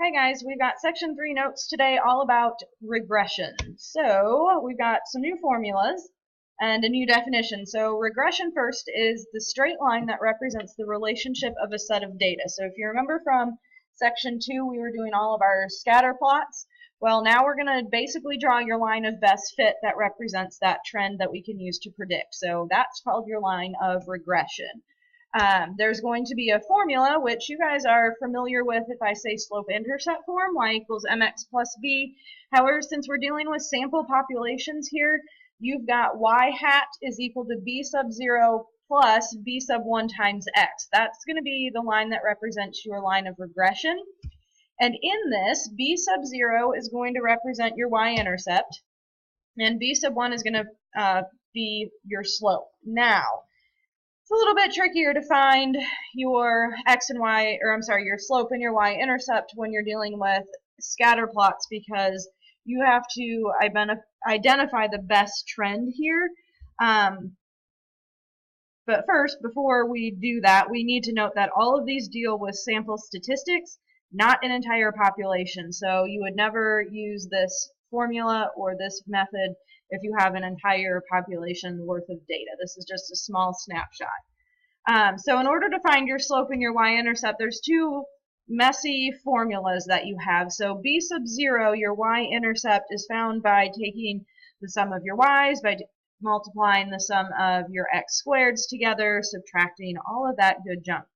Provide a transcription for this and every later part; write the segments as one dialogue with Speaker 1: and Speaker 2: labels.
Speaker 1: Hi guys, we've got section 3 notes today all about regression. So we've got some new formulas and a new definition. So regression first is the straight line that represents the relationship of a set of data. So if you remember from section 2, we were doing all of our scatter plots. Well, now we're going to basically draw your line of best fit that represents that trend that we can use to predict. So that's called your line of regression. There's going to be a formula, which you guys are familiar with if I say slope-intercept form, y equals mx plus b. However, since we're dealing with sample populations here, you've got y hat is equal to b sub 0 plus b sub 1 times x. That's going to be the line that represents your line of regression. And in this, b sub 0 is going to represent your y-intercept, and b sub 1 is going to be your slope. Now, it's a little bit trickier to find your x and y, or I'm sorry, your slope and your y-intercept when you're dealing with scatter plots, because you have to identify the best trend here. But first, before we do that, we need to note that all of these deal with sample statistics, not an entire population. So you would never use this formula or this method if you have an entire population worth of data. This is just a small snapshot. So in order to find your slope and your y-intercept, there's two messy formulas that you have. So b sub 0, your y-intercept, is found by taking the sum of your y's, by multiplying the sum of your x squareds together, subtracting all of that good junk.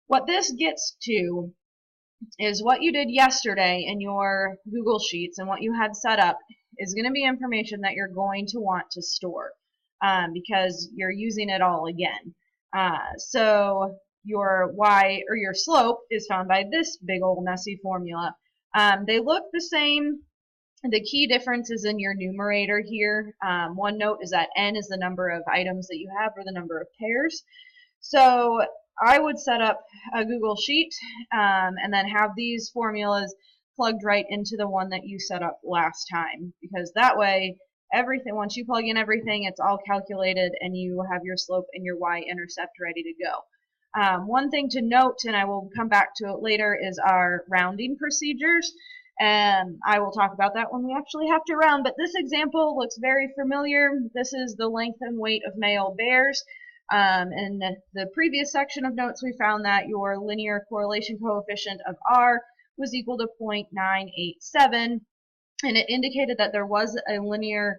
Speaker 1: What this gets to is what you did yesterday in your Google Sheets, and what you had set up is going to be information that you're going to want to store because you're using it all again. So your y, or your slope, is found by this big old messy formula. They look the same. The key difference is in your numerator here. One note is that n is the number of items that you have, or the number of pairs. So I would set up a Google Sheet and then have these formulas plugged right into the one that you set up last time, because that way everything, once you plug in everything, it's all calculated and you have your slope and your y-intercept ready to go. One thing to note, and I will come back to it later, is our rounding procedures. And I will talk about that when we actually have to round. But this example looks very familiar. This is the length and weight of male bears. In the previous section of notes, we found that your linear correlation coefficient of R was equal to 0.987, and it indicated that there was a linear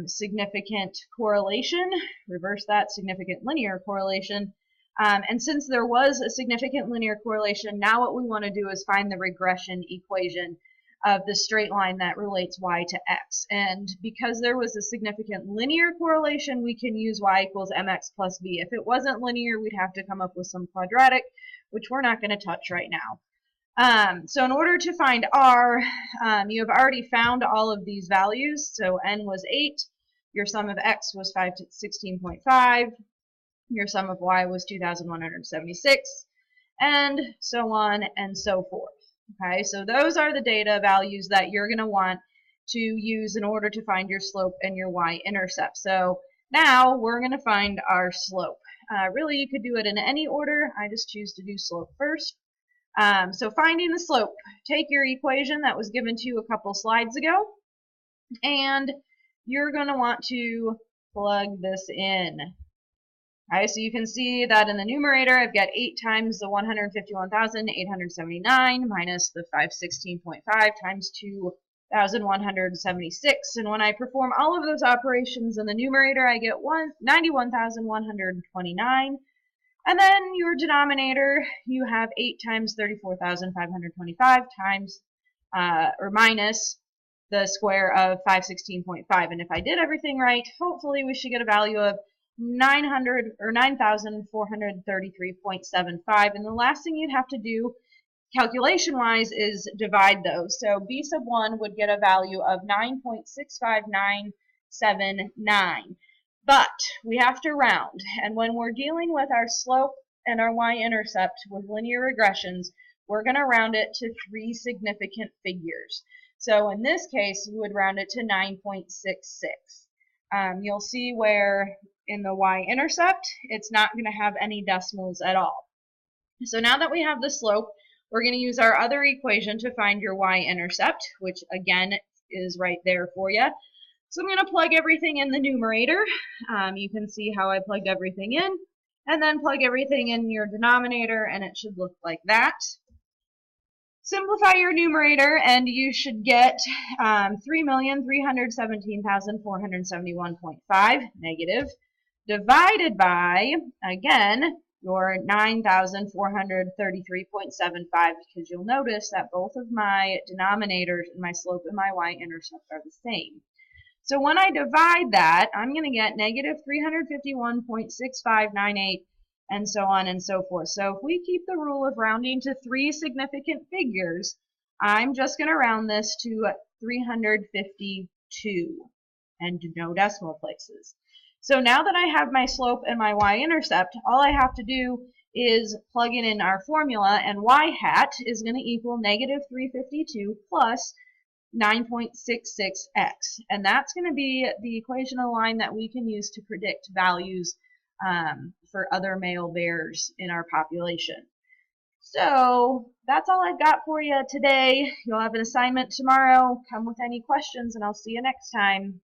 Speaker 1: significant correlation. Reverse that, significant linear correlation. And since there was a significant linear correlation, now what we want to do is find the regression equation of the straight line that relates y to x. And because there was a significant linear correlation, we can use y equals mx plus b. If it wasn't linear, we'd have to come up with some quadratic, which we're not going to touch right now. So in order to find r, you have already found all of these values. So n was 8, your sum of x was 16.5, your sum of y was 2,176, and so on and so forth. Okay, so those are the data values that you're going to want to use in order to find your slope and your y-intercept. So now we're going to find our slope. Really, you could do it in any order. I just choose to do slope first. So finding the slope, take your equation that was given to you a couple slides ago, and you're going to want to plug this in. Alright, so you can see that in the numerator, I've got 8 times the 151,879 minus the 516.5 times 2,176. And when I perform all of those operations in the numerator, I get 91,129. And then your denominator, you have 8 times 34,525 times, or minus the square of 516.5. And if I did everything right, hopefully we should get a value of 9,433.75, and the last thing you'd have to do calculation-wise is divide those. So b sub 1 would get a value of 9.65979, but we have to round, and when we're dealing with our slope and our y-intercept with linear regressions, we're going to round it to 3 significant figures. So in this case, you would round it to 9.66. You'll see where in the y-intercept, it's not going to have any decimals at all. So now that we have the slope, We're going to use our other equation to find your y-intercept, which again is right there for you. So I'm going to plug everything in the numerator. You can see how I plugged everything in, and then plug everything in your denominator, and it should look like that. Simplify your numerator, and you should get 3,317,471.5 negative, divided by, again, your 9,433.75, because you'll notice that both of my denominators and my slope and my y-intercept are the same. So when I divide that, I'm going to get negative 351.6598, and so on and so forth. So if we keep the rule of rounding to 3 significant figures, I'm just going to round this to 352 and no decimal places. So now that I have my slope and my y-intercept, all I have to do is plug in our formula, and y hat is going to equal negative 352 plus 9.66x. And that's going to be the equation of the line that we can use to predict values for other male bears in our population. So that's all I've got for you today. You'll have an assignment tomorrow. Come with any questions, and I'll see you next time.